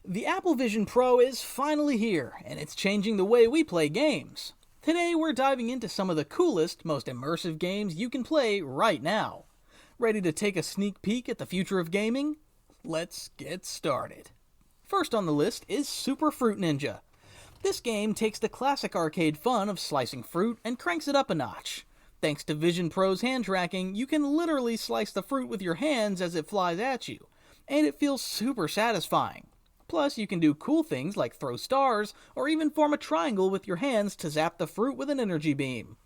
The Apple Vision Pro is finally here, and it's changing the way we play games. Today we're diving into some of the coolest, most immersive games you can play right now. Ready to take a sneak peek at the future of gaming? Let's get started. First on the list is Super Fruit Ninja. This game takes the classic arcade fun of slicing fruit and cranks it up a notch. Thanks to Vision Pro's hand tracking, you can literally slice the fruit with your hands as it flies at you, and it feels super satisfying. Plus, you can do cool things like throw stars or even form a triangle with your hands to zap the fruit with an energy beam.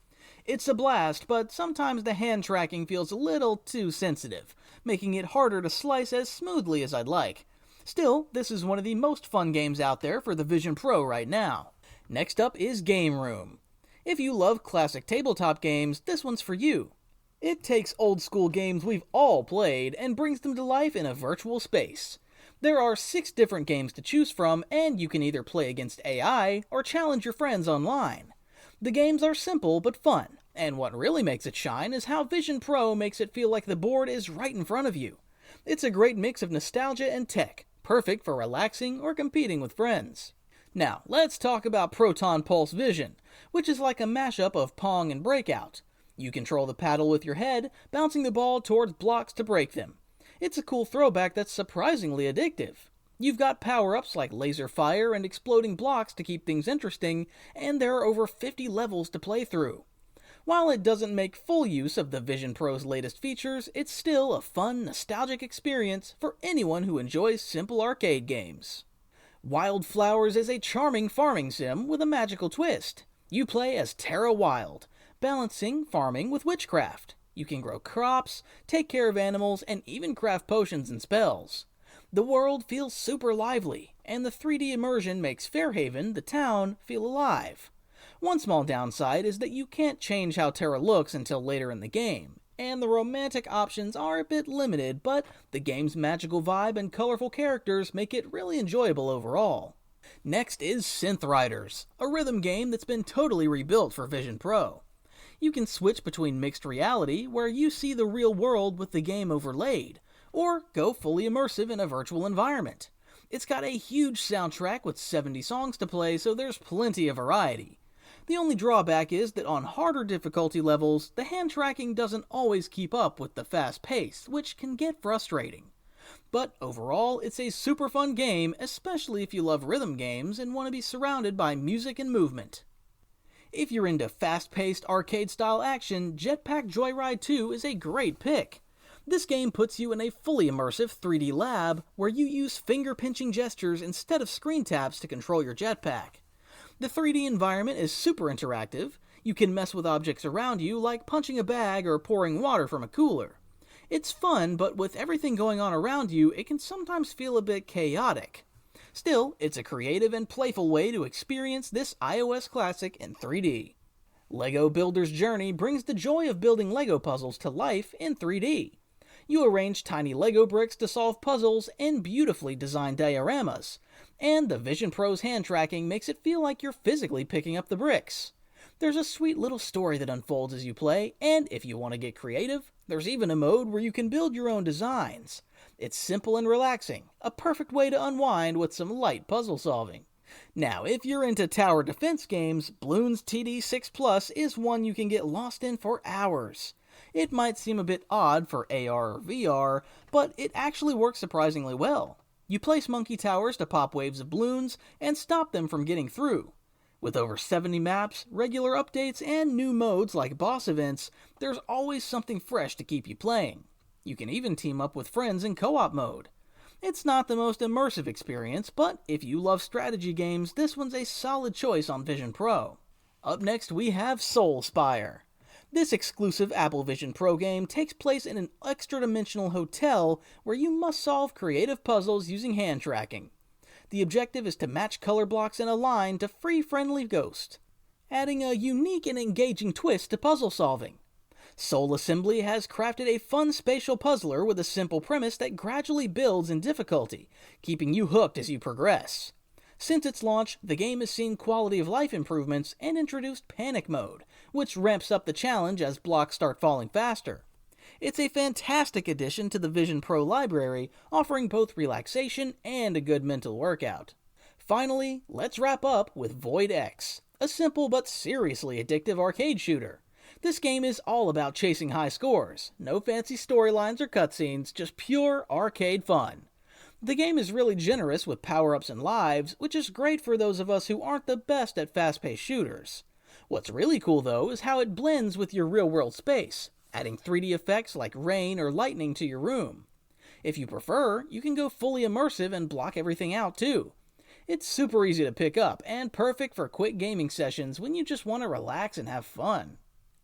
It's a blast, but sometimes the hand tracking feels a little too sensitive, making it harder to slice as smoothly as I'd like. Still, this is one of the most fun games out there for the Vision Pro right now. Next up is Game Room. If you love classic tabletop games, this one's for you. It takes old school games we've all played and brings them to life in a virtual space. There are 6 different games to choose from, and you can either play against AI or challenge your friends online. The games are simple but fun, and what really makes it shine is how Vision Pro makes it feel like the board is right in front of you. It's a great mix of nostalgia and tech, perfect for relaxing or competing with friends. Now, let's talk about Proton Pulse Vision, which is like a mashup of Pong and Breakout. You control the paddle with your head, bouncing the ball towards blocks to break them. It's a cool throwback that's surprisingly addictive. You've got power-ups like laser fire and exploding blocks to keep things interesting, and there are over 50 levels to play through. While it doesn't make full use of the Vision Pro's latest features, it's still a fun, nostalgic experience for anyone who enjoys simple arcade games. Wylde Flowers is a charming farming sim with a magical twist. You play as Terra Wylde, balancing farming with witchcraft. You can grow crops, take care of animals, and even craft potions and spells. The world feels super lively, and the 3D immersion makes Fairhaven, the town, feel alive. One small downside is that you can't change how Terra looks until later in the game, and the romantic options are a bit limited, but the game's magical vibe and colorful characters make it really enjoyable overall. Next is Synth Riders, a rhythm game that's been totally rebuilt for Vision Pro. You can switch between mixed reality, where you see the real world with the game overlaid, or go fully immersive in a virtual environment. It's got a huge soundtrack with 70 songs to play, so there's plenty of variety. The only drawback is that on harder difficulty levels, the hand tracking doesn't always keep up with the fast pace, which can get frustrating. But overall, it's a super fun game, especially if you love rhythm games and want to be surrounded by music and movement. If you're into fast-paced arcade-style action, Jetpack Joyride 2 is a great pick. This game puts you in a fully immersive 3D lab where you use finger-pinching gestures instead of screen taps to control your jetpack. The 3D environment is super interactive. You can mess with objects around you like punching a bag or pouring water from a cooler. It's fun, but with everything going on around you, it can sometimes feel a bit chaotic. Still, it's a creative and playful way to experience this iOS classic in 3D. LEGO Builder's Journey brings the joy of building LEGO puzzles to life in 3D. You arrange tiny LEGO bricks to solve puzzles in beautifully designed dioramas, and the Vision Pro's hand tracking makes it feel like you're physically picking up the bricks. There's a sweet little story that unfolds as you play, and if you want to get creative, there's even a mode where you can build your own designs. It's simple and relaxing, a perfect way to unwind with some light puzzle solving. Now, if you're into tower defense games, Bloons TD 6 Plus is one you can get lost in for hours. It might seem a bit odd for AR or VR, but it actually works surprisingly well. You place monkey towers to pop waves of balloons and stop them from getting through. With over 70 maps, regular updates, and new modes like boss events, there's always something fresh to keep you playing. You can even team up with friends in co-op mode. It's not the most immersive experience, but if you love strategy games, this one's a solid choice on Vision Pro. Up next we have Soul Spire. This exclusive Apple Vision Pro game takes place in an extra-dimensional hotel where you must solve creative puzzles using hand tracking. The objective is to match color blocks in a line to free friendly ghosts, adding a unique and engaging twist to puzzle solving. Soul Assembly has crafted a fun spatial puzzler with a simple premise that gradually builds in difficulty, keeping you hooked as you progress. Since its launch, the game has seen quality of life improvements and introduced panic mode, which ramps up the challenge as blocks start falling faster. It's a fantastic addition to the Vision Pro library, offering both relaxation and a good mental workout. Finally, let's wrap up with Void X, a simple but seriously addictive arcade shooter. This game is all about chasing high scores. No fancy storylines or cutscenes, just pure arcade fun. The game is really generous with power-ups and lives, which is great for those of us who aren't the best at fast-paced shooters. What's really cool though is how it blends with your real-world space, adding 3D effects like rain or lightning to your room. If you prefer, you can go fully immersive and block everything out too. It's super easy to pick up and perfect for quick gaming sessions when you just want to relax and have fun.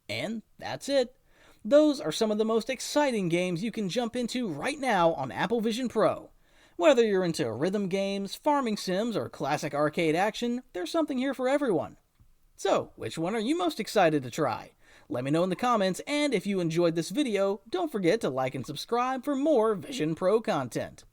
And that's it. Those are some of the most exciting games you can jump into right now on Apple Vision Pro. Whether you're into rhythm games, farming sims, or classic arcade action, there's something here for everyone. So, which one are you most excited to try? Let me know in the comments, and if you enjoyed this video, don't forget to like and subscribe for more Vision Pro content.